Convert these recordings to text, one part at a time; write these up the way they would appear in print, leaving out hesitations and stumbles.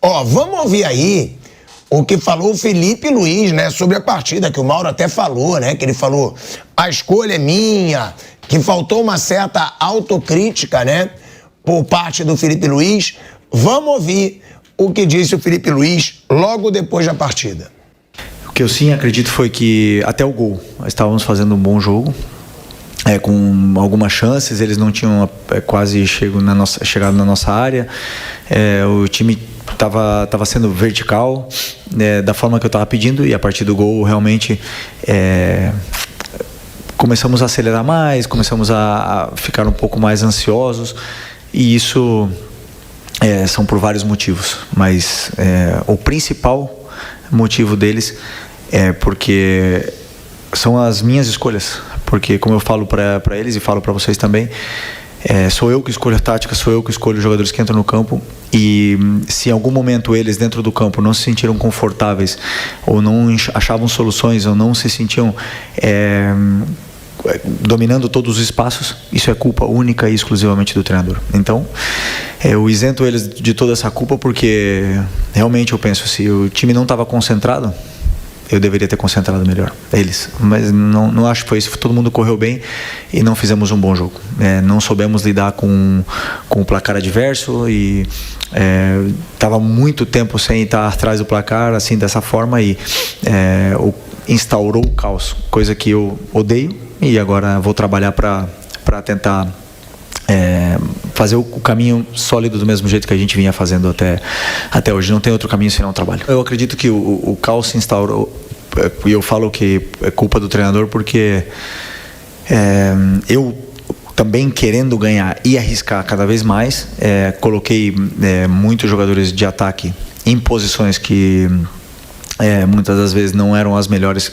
Ó, vamos ouvir aí o que falou o Felipe Luiz, né, sobre a partida, que o Mauro até falou, né, que ele falou, a escolha é minha, que faltou uma certa autocrítica, né, por parte do Felipe Luiz. Vamos ouvir o que disse o Felipe Luiz logo depois da partida. O que eu sim acredito foi que até o gol, nós estávamos fazendo um bom jogo, com algumas chances, eles não tinham quase chegado na nossa área, o time estava sendo vertical, da forma que eu estava pedindo, e a partir do gol realmente começamos a acelerar mais, começamos a ficar um pouco mais ansiosos, e isso são por vários motivos, mas o principal motivo deles é porque são as minhas escolhas, porque como eu falo para eles e falo para vocês também, sou eu que escolho a tática, sou eu que escolho os jogadores que entram no campo, e se em algum momento eles dentro do campo não se sentiram confortáveis ou não achavam soluções ou não se sentiam dominando todos os espaços, isso é culpa única e exclusivamente do treinador. Então eu isento eles de toda essa culpa, porque realmente eu penso, se o time não estava concentrado, eu deveria ter concentrado melhor, eles. Mas não acho que foi isso. Todo mundo correu bem e não fizemos um bom jogo. Não soubemos lidar com o placar adverso e estava muito tempo sem estar atrás do placar, assim, dessa forma, e instaurou o caos, coisa que eu odeio, e agora vou trabalhar para tentar fazer o caminho sólido do mesmo jeito que a gente vinha fazendo até hoje. Não tem outro caminho senão o trabalho. Eu acredito que o caos se instaurou, e eu falo que é culpa do treinador, porque eu também, querendo ganhar e arriscar cada vez mais, coloquei muitos jogadores de ataque em posições que muitas das vezes não eram as melhores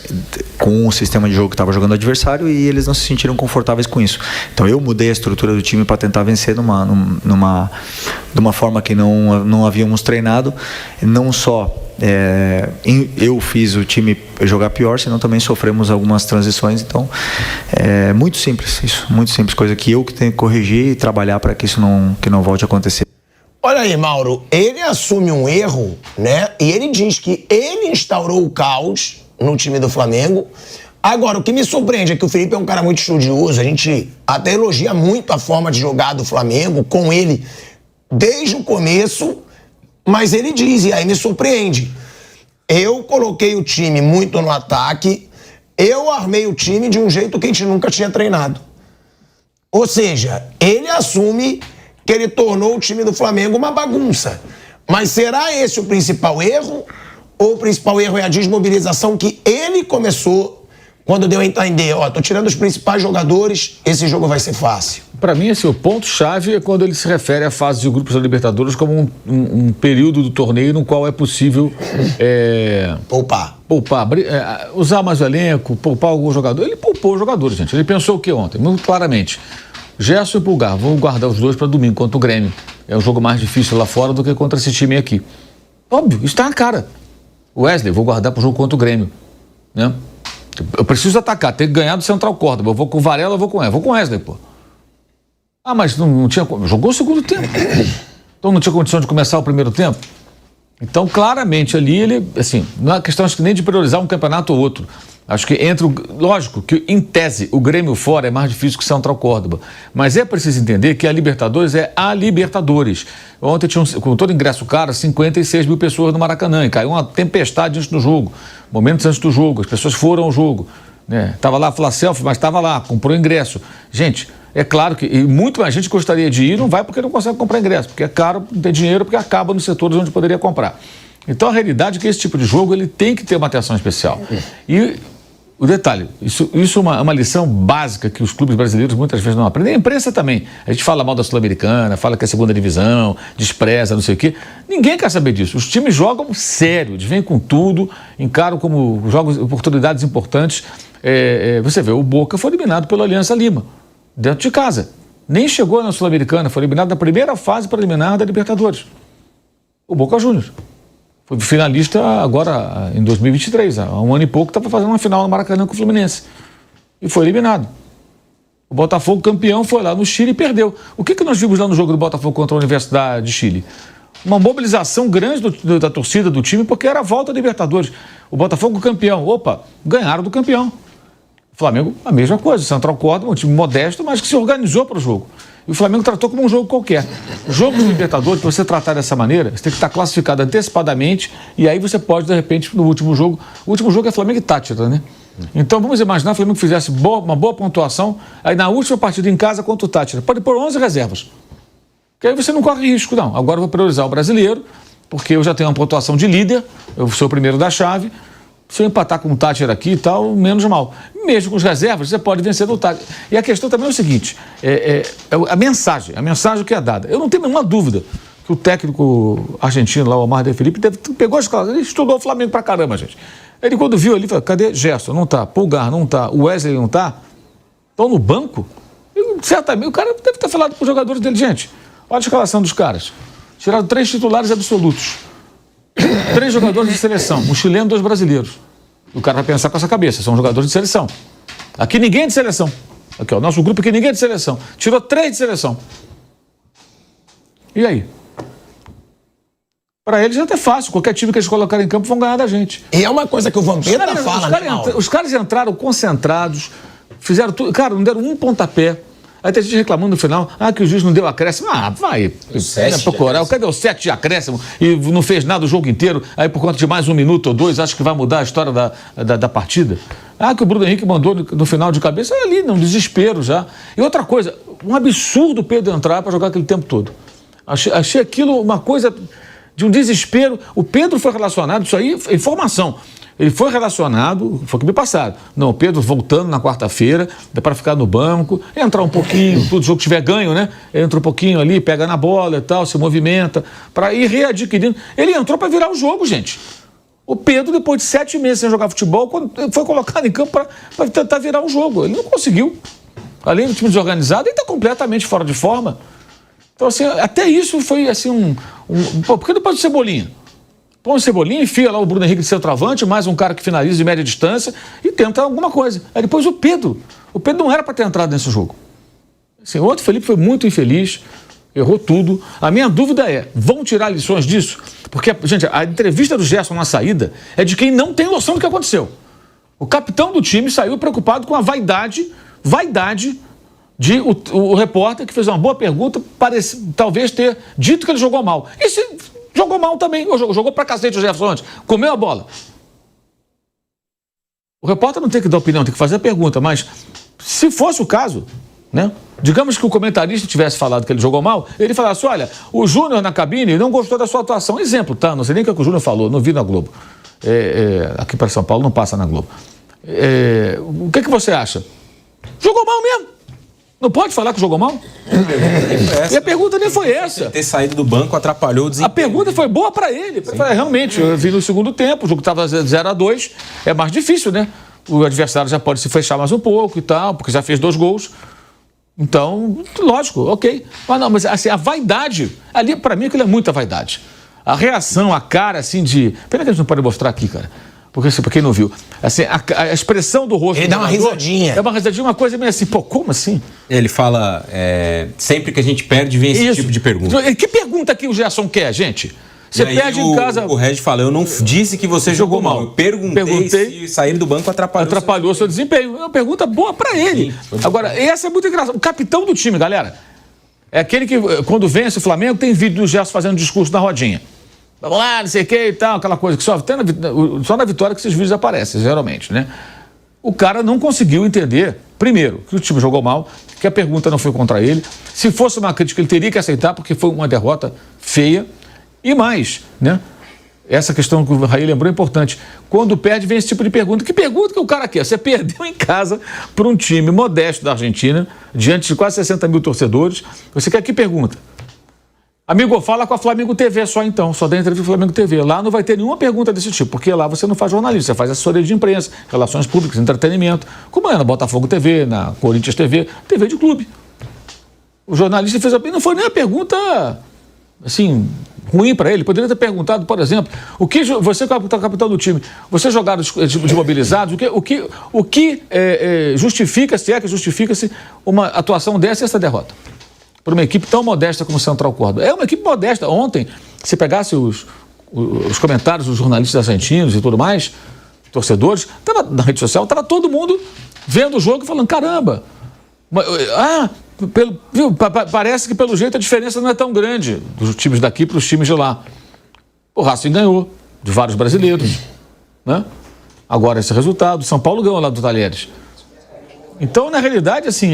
com o sistema de jogo que estava jogando o adversário, e eles não se sentiram confortáveis com isso. Então eu mudei a estrutura do time para tentar vencer de uma forma que não havíamos treinado. Não só eu fiz o time jogar pior, senão também sofremos algumas transições. Então muito simples isso, muito simples, coisa que eu que tenho que corrigir e trabalhar para que isso não volte a acontecer. Olha aí, Mauro, ele assume um erro, né? E ele diz que ele instaurou o caos no time do Flamengo. Agora, o que me surpreende é que o Felipe é um cara muito estudioso, a gente até elogia muito a forma de jogar do Flamengo, com ele desde o começo, mas ele diz, e aí me surpreende, eu coloquei o time muito no ataque, eu armei o time de um jeito que a gente nunca tinha treinado. Ou seja, ele assume que ele tornou o time do Flamengo uma bagunça. Mas será esse o principal erro? Ou o principal erro é a desmobilização que ele começou quando deu a entender, tô tirando os principais jogadores, esse jogo vai ser fácil? Para mim, o ponto-chave é quando ele se refere à fase de grupos da Libertadores como um período do torneio no qual é possível poupar, usar mais o elenco, poupar algum jogador. Ele poupou os jogadores, gente. Ele pensou o que ontem? Muito claramente. Gerson e Pulgar, vou guardar os dois para domingo contra o Grêmio. É um jogo mais difícil lá fora do que contra esse time aqui. Óbvio, isso está na cara. Wesley, vou guardar para o jogo contra o Grêmio, né? Eu preciso atacar, tem que ganhar do Central Córdoba. Eu vou com o Varela, eu vou com o Wesley, pô. Ah, mas não tinha... Jogou o segundo tempo. Então não tinha condição de começar o primeiro tempo? Então, claramente, ali ele... Assim, não é questão nem de priorizar um campeonato ou outro. Acho que lógico que em tese o Grêmio fora é mais difícil que o Central Córdoba, mas é preciso entender que a Libertadores é a Libertadores. Ontem tinha, com todo ingresso caro, 56 mil pessoas no Maracanã, e caiu uma tempestade antes do jogo, momentos antes do jogo, as pessoas foram ao jogo, né? Tava lá, falar selfie, mas estava lá, comprou ingresso. Gente, é claro que e muito mais gente gostaria de ir, não vai porque não consegue comprar ingresso, porque é caro, não tem dinheiro, porque acaba nos setores onde poderia comprar. Então a realidade é que esse tipo de jogo ele tem que ter uma atenção especial. E o detalhe, isso é uma lição básica que os clubes brasileiros muitas vezes não aprendem. A imprensa também. A gente fala mal da Sul-Americana, fala que é a segunda divisão, despreza, não sei o quê. Ninguém quer saber disso. Os times jogam sério, eles vêm com tudo, encaram como jogos, oportunidades importantes. Você vê, o Boca foi eliminado pela Aliança Lima, dentro de casa. Nem chegou na Sul-Americana, foi eliminado na primeira fase preliminar da Libertadores. O Boca Juniors. Foi finalista agora em 2023, há um ano e pouco, estava fazendo uma final no Maracanã com o Fluminense. E foi eliminado. O Botafogo, campeão, foi lá no Chile e perdeu. O que nós vimos lá no jogo do Botafogo contra a Universidade de Chile? uma mobilização grande da torcida do time, porque era a volta da Libertadores. O Botafogo campeão. Opa, ganharam do campeão. O Flamengo, a mesma coisa. Central Córdoba, um time modesto, mas que se organizou para o jogo. E o Flamengo tratou como um jogo qualquer. O jogo do Libertadores, para você tratar dessa maneira, você tem que estar classificado antecipadamente e aí você pode, de repente, no último jogo... O último jogo é Flamengo e Táchira, né? Então, vamos imaginar que o Flamengo fizesse uma boa pontuação, aí na última partida em casa contra o Táchira. Pode pôr 11 reservas. Que aí você não corre risco, não. Agora eu vou priorizar o brasileiro, porque eu já tenho uma pontuação de líder, eu sou o primeiro da chave. Se eu empatar com o Táchira aqui e tal, menos mal. Mesmo com os reservas, você pode vencer do Táchira. E a questão também é o seguinte, a mensagem que é dada. Eu não tenho nenhuma dúvida que o técnico argentino lá, o Omar de Felipe, pegou as escola, ele estudou o Flamengo pra caramba, gente. Ele quando viu ali, falou, cadê Gerson? Não tá. Pulgar não tá. O Wesley não tá. Estão no banco? Certamente, o cara deve ter falado para os jogadores dele, gente, olha a escalação dos caras. Tiraram 3 titulares absolutos. 3 jogadores de seleção, um chileno e 2 brasileiros. O cara vai pensar com essa cabeça, são jogadores de seleção. Aqui ninguém é de seleção. Aqui, ó, nosso grupo aqui ninguém é de seleção. Tirou 3 de seleção. E aí? Para eles já é fácil, qualquer time que eles colocarem em campo vão ganhar da gente. E é uma coisa que o Vampeta fala, né, Mauro? Os caras entraram concentrados, fizeram tudo, cara, não deram um pontapé. Aí tem gente reclamando no final, que o juiz não deu acréscimo. Vai procurar. Cadê o 7 de acréscimo? E não fez nada o jogo inteiro. Aí por conta de mais 1 minuto ou 2, acho que vai mudar a história da partida. Que o Bruno Henrique mandou no final de cabeça, ali, num desespero já. E outra coisa, um absurdo o Pedro entrar para jogar aquele tempo todo. Achei aquilo uma coisa de um desespero. O Pedro foi relacionado, isso aí é informação. Ele foi relacionado, foi o que me passaram. Não, o Pedro voltando na quarta-feira, para ficar no banco, entrar um pouquinho, todo jogo que tiver ganho, né? Entra um pouquinho ali, pega na bola e tal, se movimenta, para ir readquirindo. Ele entrou para virar o jogo, gente. O Pedro, depois de 7 meses sem jogar futebol, foi colocado em campo para tentar virar o jogo. Ele não conseguiu. Além do time desorganizado, ele está completamente fora de forma. Então, assim, até isso foi assim por que não pode ser Cebolinha? Põe o Cebolinha, enfia lá o Bruno Henrique de centroavante, mais um cara que finaliza de média distância e tenta alguma coisa. Aí depois o Pedro não era para ter entrado nesse jogo. Assim, o outro Felipe foi muito infeliz, errou tudo. A minha dúvida é, vão tirar lições disso? Porque, gente, a entrevista do Gerson na saída é de quem não tem noção do que aconteceu. O capitão do time saiu preocupado com a vaidade de o repórter que fez uma boa pergunta, parece talvez ter dito que ele jogou mal. E se jogou mal também, jogou pra cacete o Jefferson antes, comeu a bola. O repórter não tem que dar opinião, tem que fazer a pergunta, mas se fosse o caso, né? Digamos que o comentarista tivesse falado que ele jogou mal, ele falasse, olha, o Júnior na cabine não gostou da sua atuação. Exemplo, tá? Não sei nem o que o Júnior falou, não vi na Globo. Aqui para São Paulo não passa na Globo. O que você acha? Jogou mal mesmo. Não pode falar que jogou mal? E a pergunta nem foi essa. Ter saído do banco atrapalhou o desempenho. A pergunta foi boa pra ele. Realmente, eu vi no segundo tempo, o jogo estava 0-2, é mais difícil, né? O adversário já pode se fechar mais um pouco e tal, porque já fez 2 gols. Então, lógico, ok. Mas assim, a vaidade, ali pra mim aquilo é muita vaidade. A reação, a cara assim de... Pena que a gente não pode mostrar aqui, cara. Porque, assim, pra quem não viu, assim, a expressão do rosto... Ele dá uma risadinha. É uma risadinha, uma coisa meio assim, como assim? Ele fala, sempre que a gente perde, vem esse tipo de pergunta. Que pergunta que o Gerson quer, gente? Você perde em casa... O Regis fala, eu não disse que você jogou mal. Eu perguntei se sair do banco atrapalhou o seu desempenho. É uma pergunta boa pra ele. Sim, agora, essa é muito engraçada. O capitão do time, galera, é aquele que, quando vence o Flamengo, tem vídeo do Gerson fazendo discurso na rodinha. Vamos lá, não sei o que e tal, aquela coisa que só na vitória que esses vídeos aparecem, geralmente, né? O cara não conseguiu entender, primeiro, que o time jogou mal, que a pergunta não foi contra ele. Se fosse uma crítica, ele teria que aceitar, porque foi uma derrota feia. E mais, né? Essa questão que o Raí lembrou é importante. Quando perde, vem esse tipo de pergunta. Que pergunta que o cara quer? Você perdeu em casa para um time modesto da Argentina, diante de quase 60 mil torcedores. Você quer que pergunta? Amigo, fala com a Flamengo TV só então, só dá entrevista com a Flamengo TV. Lá não vai ter nenhuma pergunta desse tipo, porque lá você não faz jornalismo, você faz assessoria de imprensa, relações públicas, entretenimento, como é na Botafogo TV, na Corinthians TV, TV de clube. O jornalista fez não foi nem a pergunta, assim, ruim para ele. Poderia ter perguntado, por exemplo, o que você, capitão do time, você jogaram de mobilizados, o que justifica, se é que justifica-se uma atuação dessa e essa derrota? Para uma equipe tão modesta como o Central Córdoba. É uma equipe modesta. Ontem se pegasse os comentários dos jornalistas argentinos e tudo mais, torcedores, tava na rede social, estava todo mundo vendo o jogo e falando, caramba, parece que pelo jeito a diferença não é tão grande dos times daqui para os times de lá. O Racing ganhou de vários brasileiros, né? Agora esse resultado, São Paulo ganhou lá do Talheres. Então, na realidade, assim,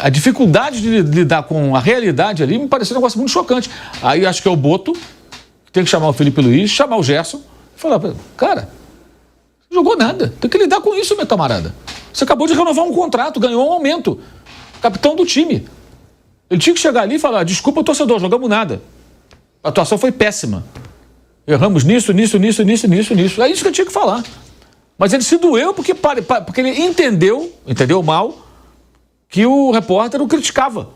a dificuldade de lidar com a realidade ali me pareceu um negócio muito chocante. Aí acho que é o Boto, que tem que chamar o Felipe Luiz, chamar o Gerson e falar, cara, não jogou nada, tem que lidar com isso, meu camarada. Você acabou de renovar um contrato, ganhou um aumento. Capitão do time. Ele tinha que chegar ali e falar, desculpa, torcedor, jogamos nada. A atuação foi péssima. Erramos nisso. É isso que eu tinha que falar. Mas ele se doeu porque ele entendeu mal, que o repórter o criticava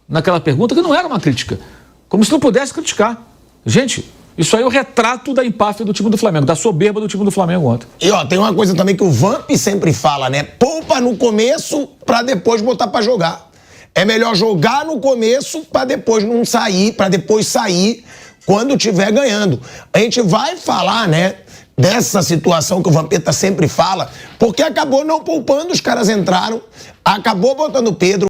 naquela pergunta, que não era uma crítica. Como se não pudesse criticar. Gente, isso aí é o retrato da empáfia do time do Flamengo, da soberba do time do Flamengo ontem. E tem uma coisa também que o Vamp sempre fala, né? Poupa no começo pra depois botar pra jogar. É melhor jogar no começo pra depois não sair, pra depois sair quando estiver ganhando. A gente vai falar, né, dessa situação que o Vampeta sempre fala, porque acabou não poupando, os caras entraram, acabou botando o Pedro.